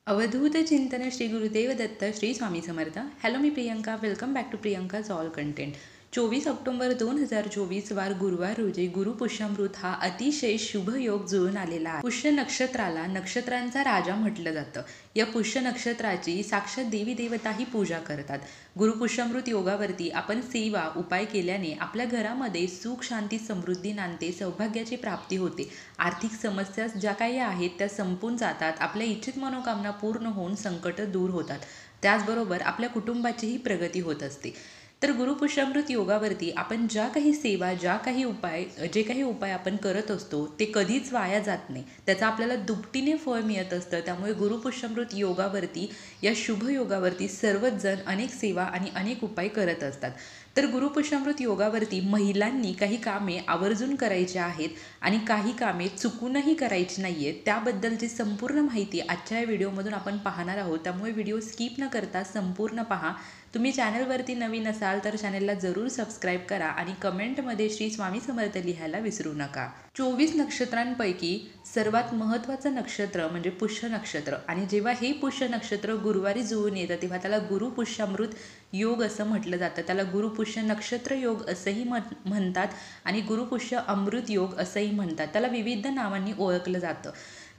अवधूत चिंतन श्री गुरुदेव दत्त श्री स्वामी समर्थ. हॅलो, मी Priyanka. Welcome back to Priyanka's all content. 24 October 2024 वार गुरुवार रोजी गुरुपुष्यामृत हा अतिशय शुभ योग जुळून आलेला आहे. पुष्य नक्षत्राला नक्षत्रांचा राजा म्हटलं जातं. या पुष्य नक्षत्राची साक्षात देवी देवताही पूजा करतात. गुरुपुष्यामृत योगावरती आपण सेवा उपाय केल्याने आपल्या घरामध्ये सुख शांती समृद्धी नांदते, सौभाग्याची प्राप्ती होते. आर्थिक समस्या ज्या काही आहेत त्या संपून जातात. आपल्या इच्छित मनोकामना पूर्ण होऊन संकट दूर होतात. त्याचबरोबर आपल्या कुटुंबाचीही प्रगती होत असते. तर गुरुपुष्यामृत योगावरती आपण ज्या काही सेवा जे काही उपाय आपण करत असतो ते कधीच वाया जात नाही. त्याचा आपल्याला दुपटीने फळ मिळत असतं. त्यामुळे गुरुपुष्यामृत योगावरती, या शुभ योगावरती सर्वच जण अनेक सेवा आणि अनेक उपाय करत असतात. तर गुरुपुष्यामृत योगावरती महिलांनी काही कामे आवर्जून करायची आहेत आणि काही कामे चुकूनही करायची नाही आहेत. त्याबद्दलची संपूर्ण माहिती आजच्या या व्हिडिओमधून आपण पाहणार आहोत. त्यामुळे व्हिडिओ स्किप न करता संपूर्ण पहा. तुम्ही चॅनलवरती नवीन असाल तर चॅनलला जरूर सबस्क्राईब करा आणि कमेंटमध्ये श्री स्वामी समर्थ लिहायला विसरू नका. 24 नक्षत्रांपैकी सर्वात महत्त्वाचं नक्षत्र म्हणजे पुष्य नक्षत्र, आणि जेव्हा हे पुष्य नक्षत्र गुरुवारी जुळून येतं तेव्हा त्याला गुरुपुष्यामृत योग असं म्हटलं जातं. त्याला गुरुपुष्य नक्षत्र योग असंही म्हणतात आणि गुरुपुष्य अमृत योग असंही म्हणतात. त्याला विविध नावांनी ओळखलं जातं.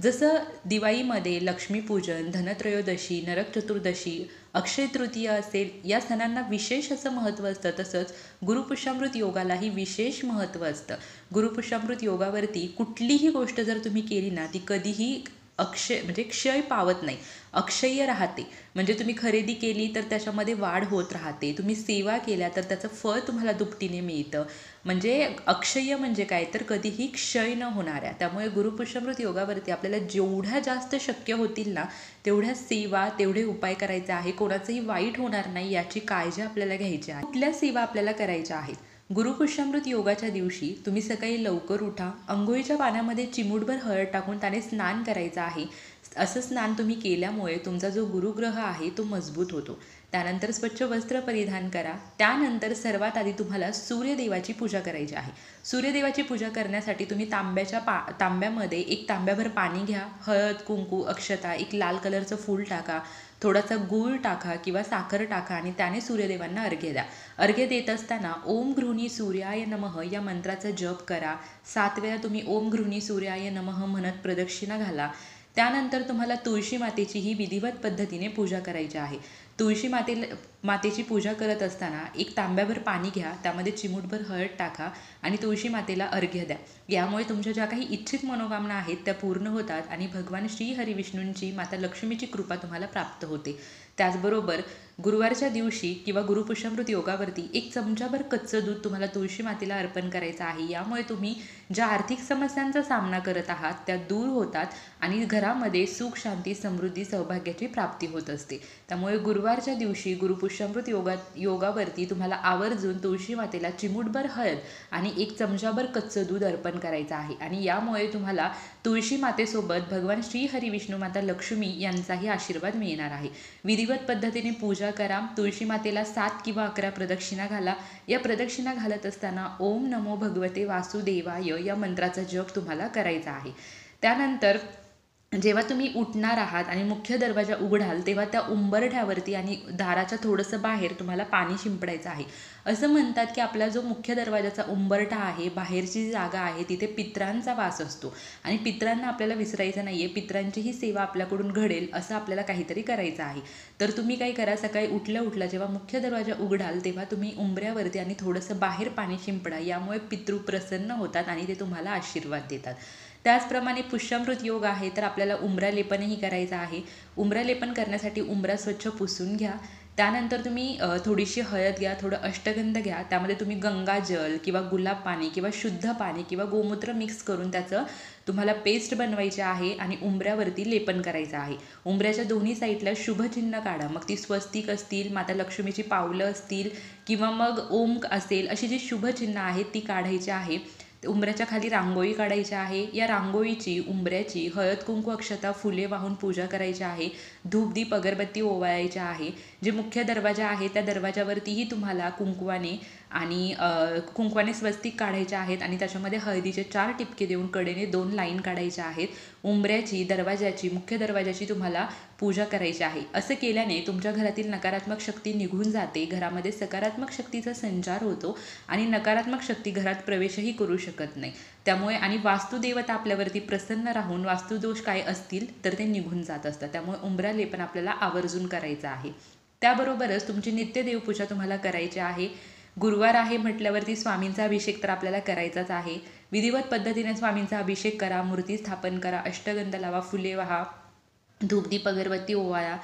जसं दिवाळीमध्ये लक्ष्मीपूजन, धनत्रयोदशी, नरक चतुर्दशी, अक्षय तृतीया असेल, या सणांना विशेष असं महत्त्व असतं, तसंच गुरुपुष्यामृत योगालाही विशेष महत्त्व असतं. गुरुपुष्यामृत योगावरती कुठलीही गोष्ट जर तुम्ही केली ना, ती कधीही क्षय पावत नाही, अक्षय्य राहते. म्हणजे तुम्ही खरेदी केली तर त्याच्यामध्ये वाढ होत राहते. तुम्ही सेवा केल्या तर त्याचं फळ तुम्हाला दुपटीने मिळतं. म्हणजे अक्षय्य म्हणजे काय तर कधीही क्षय न होणाऱ्या. त्यामुळे गुरुपुष्यामृत योगावरती आपल्याला जेवढ्या जास्त शक्य होतील ना तेवढ्या सेवा, तेवढे उपाय करायचे आहे. कोणाचंही वाईट होणार नाही याची काळजी आपल्याला घ्यायची आहे. कुठल्या सेवा आपल्याला करायच्या आहेत? गुरुपुष्यामृत योगाच्या दिवशी तुम्ही सकाळी लवकर उठा. अंघोळीच्या पाण्यामध्ये चिमूटभर हळद टाकून त्याने स्नान करायचं आहे. असं स्नान तुम्ही केल्यामुळे तुमचा जो गुरुग्रह आहे तो मजबूत होतो. त्यानंतर स्वच्छ वस्त्र परिधान करा. त्यानंतर सर्वात आधी तुम्हाला सूर्यदेवाची पूजा करायची आहे. सूर्यदेवाची पूजा करण्यासाठी तुम्ही तांब्यामध्ये एक तांब्याभर पाणी घ्या. हळद, कुंकू, अक्षता, एक लाल कलरचं फूल टाका, थोडासा गूळ टाका किंवा साखर टाका आणि त्याने सूर्यदेवांना अर्घ्य द्या. अर्घ्य देत असताना ओम गृहिणी सूर्याय नमः या मंत्राचा जप करा. 7 वेळा तुम्ही ओम गृहिणी सूर्याय नमः म्हणत प्रदक्षिणा घाला. त्यानंतर तुम्हाला तुळशी मातेची ही विधिवत पद्धतीने पूजा करायची आहे. तुळशी मातेची पूजा करत असताना एक तांब्याभर पाणी घ्या, त्यामध्ये चिमूटभर हळद टाका आणि तुळशी मातेला अर्घ्य द्या. यामुळे तुमच्या ज्या काही इच्छित मनोकामना आहेत त्या पूर्ण होतात आणि भगवान श्री हरिविष्णूंची, माता लक्ष्मीची कृपा तुम्हाला प्राप्त होते. त्याचबरोबर गुरुवारच्या दिवशी किंवा गुरुपुष्यामृत योगावरती 1 चमचाभर कच्चं दूध तुम्हाला तुळशी मातेला अर्पण करायचं आहे. यामुळे तुम्ही ज्या आर्थिक समस्यांचा सामना करत आहात त्या दूर होतात आणि घरामध्ये सुख शांती समृद्धी सौभाग्याची प्राप्ती होत असते. त्यामुळे गुरुवारच्या दिवशी गुरुपुष्यामृत योगावरती तुम्हाला आवर्जून तुळशी मातेला चिमूटभर हळद आणि 1 चमचाभर कच्चं दूध अर्पण करायचं आहे. आणि यामुळे तुम्हाला तुळशी मातेसोबत भगवान श्री हरिविष्णू, माता लक्ष्मी यांचाही आशीर्वाद मिळणार आहे. विधिवत पद्धतीने पूजा करा. तुळशी मातेला 7 किंवा 11 प्रदक्षिणा घाला. या प्रदक्षिणा घालत असताना ओम नमो भगवते वासुदेवाय या मंत्राचा जप तुम्हाला करायचा आहे. त्यानंतर जेव्हा तुम्ही उठणार आहात आणि मुख्य दरवाजा उघडाल तेव्हा त्या उंबरठ्यावरती आणि दाराच्या थोडंसं बाहेर तुम्हाला पाणी शिंपडायचं आहे. असं म्हणतात की आपला जो मुख्य दरवाजाचा उंबरठा आहे, बाहेरची जागा आहे, तिथे पितरांचा वास असतो आणि पितरांना आपल्याला विसरायचं नाही आहे. पितरांचीही सेवा आपल्याकडून घडेल असं आपल्याला काहीतरी करायचं आहे. तर तुम्ही काय करा, सकाळी उठल्या जेव्हा मुख्य दरवाजा उघडाल तेव्हा तुम्ही उंबऱ्यावरती आणि थोडंसं बाहेर पाणी शिंपडा. यामुळे पितृ प्रसन्न होतात आणि ते तुम्हाला आशीर्वाद देतात. त्याचप्रमाणे पुष्यामृत योग आहे तर आपल्याला उंबरा लेपनही करायचं आहे. उंबरा लेपन करण्यासाठी उंबरा स्वच्छ पुसून घ्या. त्यानंतर तुम्ही थोडीशी हळद घ्या, थोडं अष्टगंध घ्या. त्यामध्ये तुम्ही गंगाजल किंवा गुलाब पाणी किंवा शुद्ध पाणी किंवा गोमूत्र मिक्स करून त्याचं तुम्हाला पेस्ट बनवायची आहे आणि उंबऱ्यावरती लेपन करायचं आहे. उंबऱ्याच्या दोन्ही साईडला शुभचिन्ह काढा. मग ती स्वस्तिक असतील, माता लक्ष्मीची पावलं असतील किंवा मग ओम असेल, अशी जी शुभचिन्ह आहेत ती काढायची आहे. उंबऱ्याच्या खाली रांगोळी काढायची आहे. या रांगोळीची, उंबऱ्याची हळद कुंकू अक्षता फुले वाहून पूजा करायची आहे. धूपदीप अगरबत्ती ओवाळायच्या आहे. जे मुख्य दरवाजा आहे त्या दरवाजावरतीही तुम्हाला कुंकवाने आणि कुंकवाने स्वस्तिक काढायचे आहेत आणि त्याच्यामध्ये हळदीचे 4 टिपके देऊन कडेने 2 लाईन काढायच्या आहेत. उंबऱ्याची, दरवाजाची, मुख्य दरवाजाची तुम्हाला पूजा करायची आहे. असं केल्याने तुमच्या घरातील नकारात्मक शक्ती निघून जाते, घरामध्ये सकारात्मक शक्तीचा संचार होतो आणि नकारात्मक शक्ती घरात प्रवेशही करू शकत नाही. त्यामुळे आणि वास्तुदेवता आपल्यावरती प्रसन्न राहून वास्तुदोष काय असतील तर ते निघून जात असतात. त्यामुळे उंबरा लेपन आपल्याला आवर्जून करायचं आहे. त्याबरोबरच तुमची नित्य देवपूजा तुम्हाला करायची आहे. गुरुवार आहे म्हटल्यावरती स्वामींचा अभिषेक तर आपल्याला करायचाच आहे. विधिवत पद्धतीने स्वामींचा अभिषेक करा, मूर्ती स्थापन करा, अष्टगंध लावा, फुले वाहा, धूपदीप अगरबत्ती ओवाळा.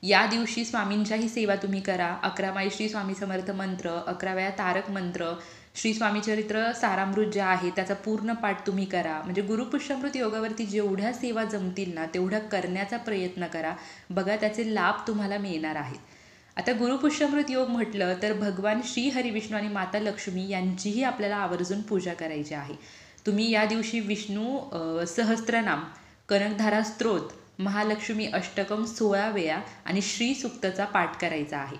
या दिवशी स्वामींच्याही सेवा तुम्ही करा. 11 माळी श्री स्वामी समर्थ मंत्र, 11 वेळा तारक मंत्र, श्री स्वामी चरित्र सारामृत जे आहे त्याचा पूर्ण पाठ तुम्ही करा. म्हणजे गुरुपुष्यामृत योगावरती जेवढ्या सेवा जमतील ना तेवढ्या करण्याचा प्रयत्न करा. बघा त्याचे लाभ तुम्हाला मिळणार आहेत. आता गुरुपुष्यामृत योग म्हटलं तर भगवान श्री हरिविष्णू आणि माता लक्ष्मी यांचीही आपल्याला आवर्जून पूजा करायची आहे. तुम्ही या दिवशी विष्णू सहस्त्रनाम, कनकधारा स्तोत्र, महालक्ष्मी अष्टकम 16 वेळा आणि श्री सूक्तचा पाठ करायचा आहे.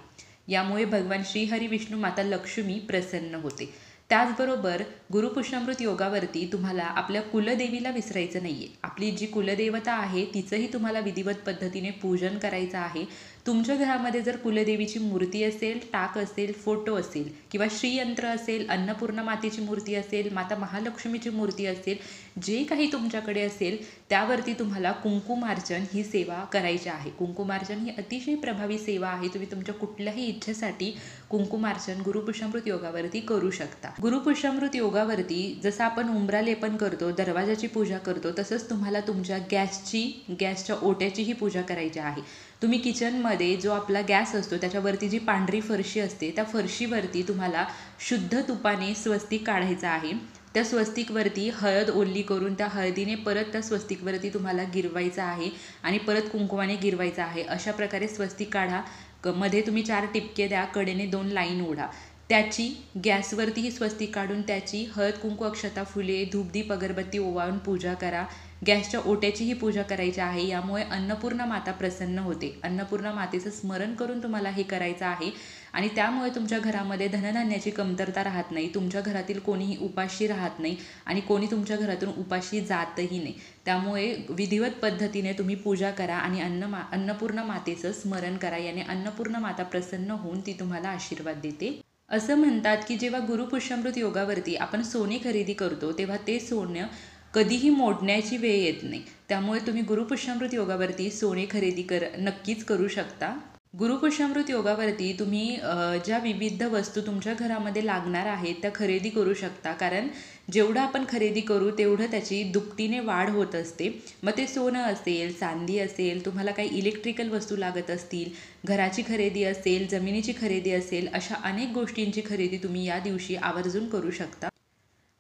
यामुळे भगवान श्री हरी विष्णू माता लक्ष्मी प्रसन्न होते. त्याचबरोबर गुरुपुष्यामृत योगावरती तुम्हाला आपल्या कुलदेवीला विसरायचं नाही आहे. आपली जी कुलदेवता आहे तिचंही तुम्हाला विधिवत पद्धतीने पूजन करायचं आहे. तुमच्या घरामध्ये जर कुलदेवीची मूर्ती असेल, टाक असेल, फोटो असेल किंवा श्रीयंत्र असेल, अन्नपूर्णा मातेची मूर्ती असेल, माता महालक्ष्मीची मूर्ती असेल, जे काही तुमच्याकडे असेल त्यावरती तुम्हाला कुंकुमार्चन ही सेवा करायची आहे. कुंकुमार्चन ही अतिशय प्रभावी सेवा आहे. तुम्ही तुमच्या कुठल्याही इच्छेसाठी कुंकुमार्चन गुरुपुष्यामृत योगावरती करू शकता. गुरुपुष्यामृत योगावरती जसं आपण उंबरा लेपन करतो, दरवाजाची पूजा करतो, तसंच तुम्हाला तुमच्या गॅसच्या ओट्याचीही पूजा करायची आहे. तुम्ही किचनमध्ये जो आपला गॅस असतो त्याच्यावरती जी पांढरी फरशी असते त्या फरशीवरती तुम्हाला शुद्ध तुपाने स्वस्तिक काढायचं आहे. त्या स्वस्तिकवरती हळद ओली करून त्या हळदीने परत त्या स्वस्तिकवरती तुम्हाला गिरवायचं आहे आणि परत कुंकुमाने गिरवायचं आहे. अशा प्रकारे स्वस्तिक काढा. मध्ये तुम्ही 4 टिपके द्या, कडेने 2 लाईन ओढा. त्याची गॅसवरती ही स्वस्तिक काढून त्याची हळद, कुंकू, अक्षता, फुले, धूपदीप अगरबत्ती ओवाळून पूजा करा. गॅसच्या ओट्याचीही पूजा करायची आहे. यामुळे अन्नपूर्णा माता प्रसन्न होते. अन्नपूर्णा मातेचं स्मरण करून तुम्हाला हे करायचं आहे आणि त्यामुळे तुमच्या घरामध्ये धनधान्याची कमतरता राहत नाही. तुमच्या घरातील कोणीही उपाशी राहत नाही आणि कोणी तुमच्या घरातून उपाशी जातही नाही. त्यामुळे विधिवत पद्धतीने तुम्ही पूजा करा आणि अन्नपूर्णा मातेचं स्मरण करा. याने अन्नपूर्णा माता प्रसन्न होऊन ती तुम्हाला आशीर्वाद देते. असं म्हणतात की जेव्हा गुरुपुष्यामृत योगावरती आपण सोने खरेदी करतो तेव्हा ते सोनं कधीही मोडण्याची वेळ येत नाही. त्यामुळे तुम्ही गुरुपुष्यामृत योगावरती सोने खरेदी नक्कीच करू शकता. गुरुपुष्यामृत योगावरती तुम्ही ज्या विविध वस्तू तुमच्या घरामध्ये लागणार आहेत त्या खरेदी करू शकता. कारण जेवढं आपण खरेदी करू तेवढं त्याची दुपटीने वाढ होत असते. मग ते सोनं असेल, चांदी असेल, तुम्हाला काही इलेक्ट्रिकल वस्तू लागत असतील, घराची खरेदी असेल, जमिनीची खरेदी असेल, अशा अनेक गोष्टींची खरेदी तुम्ही या दिवशी आवर्जून करू शकता.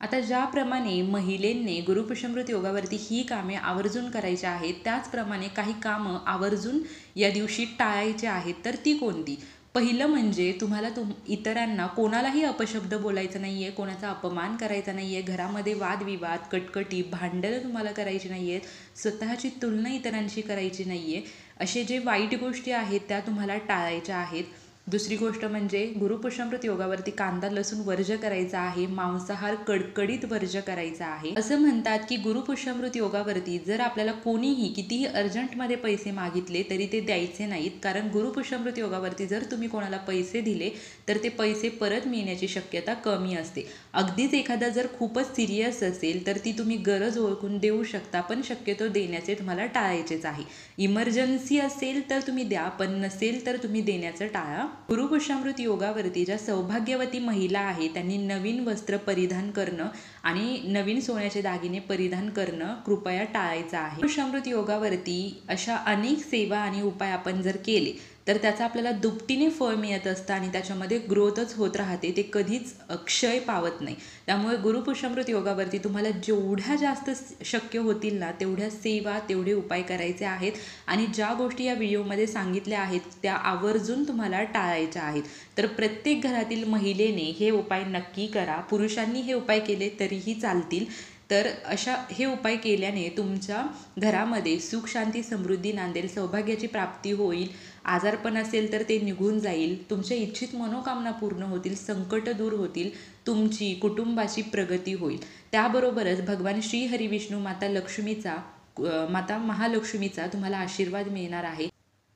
आता ज्याप्रमाणे महिलेंनी गुरुपुष्यामृत योगावरती ही कामे आवर्जून करायची आहेत त्याचप्रमाणे काही कामं आवर्जून या दिवशी टाळायची आहेत. तर ती कोणती? पहिलं म्हणजे तुम्हाला इतरांना कोणालाही अपशब्द बोलायचं नाही आहे, कोणाचा अपमान करायचा नाही आहे, घरामध्ये वादविवाद, कटकटी, भांडणं तुम्हाला करायची नाही आहेत, स्वतःची तुलना इतरांशी करायची नाही आहे. असे जे वाईट गोष्टी आहेत त्या तुम्हाला टाळायच्या आहेत. दुसरी गोष्ट म्हणजे गुरुपुष्यामृत योगावरती कांदा लसूण वर्ज्य करायचा आहे. मांसाहार कडकडीत वर्ज्य करायचा आहे. असं म्हणतात की गुरुपुष्यामृत योगावरती जर आपल्याला कोणीही कितीही अर्जंटमध्ये पैसे मागितले तरी ते द्यायचे नाहीत. कारण गुरुपुष्यामृत योगावरती जर तुम्ही कोणाला पैसे दिले तर ते पैसे परत मिळण्याची शक्यता कमी असते. अगदीच एखादा जर खूपच सिरियस असेल तर ती तुम्ही गरज ओळखून देऊ शकता, पण शक्यतो देण्याचे तुम्हाला टाळायचेच आहे. इमर्जन्सी असेल तर तुम्ही द्या, पण नसेल तर तुम्ही देण्याचं टाळा. गुरुपुष्यामृत योगावरती ज्या सौभाग्यवती महिला आहेत त्यांनी नवीन वस्त्र परिधान करणं आणि नवीन सोन्याचे दागिने परिधान करणं कृपया टाळायचं आहे. पुष्यामृत योगावरती अशा अनेक सेवा आणि उपाय आपण जर केले तर त्याचा आपल्याला दुपटीने फळ मिळत असतं आणि त्याच्यामध्ये ग्रोथच होत राहते. ते कधीच क्षय पावत नाही. त्यामुळे गुरुपुष्यामृत योगावरती तुम्हाला जेवढ्या जास्त शक्य होतील ना तेवढ्या सेवा, तेवढे उपाय करायचे आहेत आणि ज्या गोष्टी या व्हिडिओमध्ये सांगितल्या आहेत त्या आवर्जून तुम्हाला टाळायच्या आहेत. तर प्रत्येक घरातील महिलेने हे उपाय नक्की करा. पुरुषांनी हे उपाय केले तरीही चालतील. तर हे उपाय केल्याने तुमच्या घरामध्ये सुख शांती समृद्धी नांदेल, सौभाग्याची प्राप्ती होईल, आजारपण असेल तर ते निघून जाईल, तुमच्या इच्छित मनोकामना पूर्ण होतील, संकट दूर होतील, तुमची कुटुंबाची प्रगती होईल. त्याबरोबरच भगवान श्री हरिविष्णू माता महालक्ष्मीचा तुम्हाला आशीर्वाद मिळणार आहे.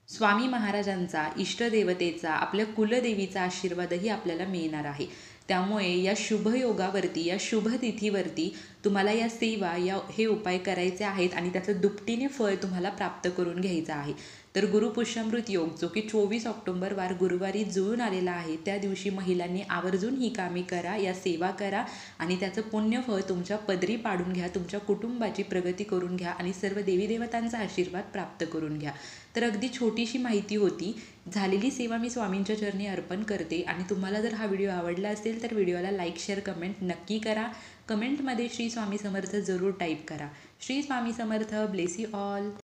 स्वामी महाराजांचा, इष्टदेवतेचा, आपल्या कुलदेवीचा आशीर्वादही आपल्याला मिळणार आहे. त्यामुळे या शुभयोगावरती, या शुभतिथीवरती तुम्हाला या सेवा, हे उपाय करायचे आहेत आणि त्याचं दुपटीने फळ तुम्हाला प्राप्त करून घ्यायचं आहे. तर गुरुपुष्यामृत योग जो की 24 ऑक्टोबर वार गुरुवारी जुळून आलेला आहे, त्या दिवशी महिलांनी आवर्जून ही कामे करा, या सेवा करा आणि त्याचं पुण्यफळ तुमच्या पदरी पाडून घ्या, तुमच्या कुटुंबाची प्रगती करून घ्या आणि सर्व देवी देवतांचा आशीर्वाद प्राप्त करून घ्या. तर अगदी छोटीशी माहिती होती. झालेली सेवा मी स्वामींच्या चरणी अर्पण करते आणि तुम्हाला जर हा व्हिडिओ आवडला असेल तर व्हिडिओला लाईक, शेअर, कमेंट नक्की करा. कमेंटमध्ये श्री स्वामी समर्थ जरूर टाईप करा. Shri Swami Samarth. Bless you all.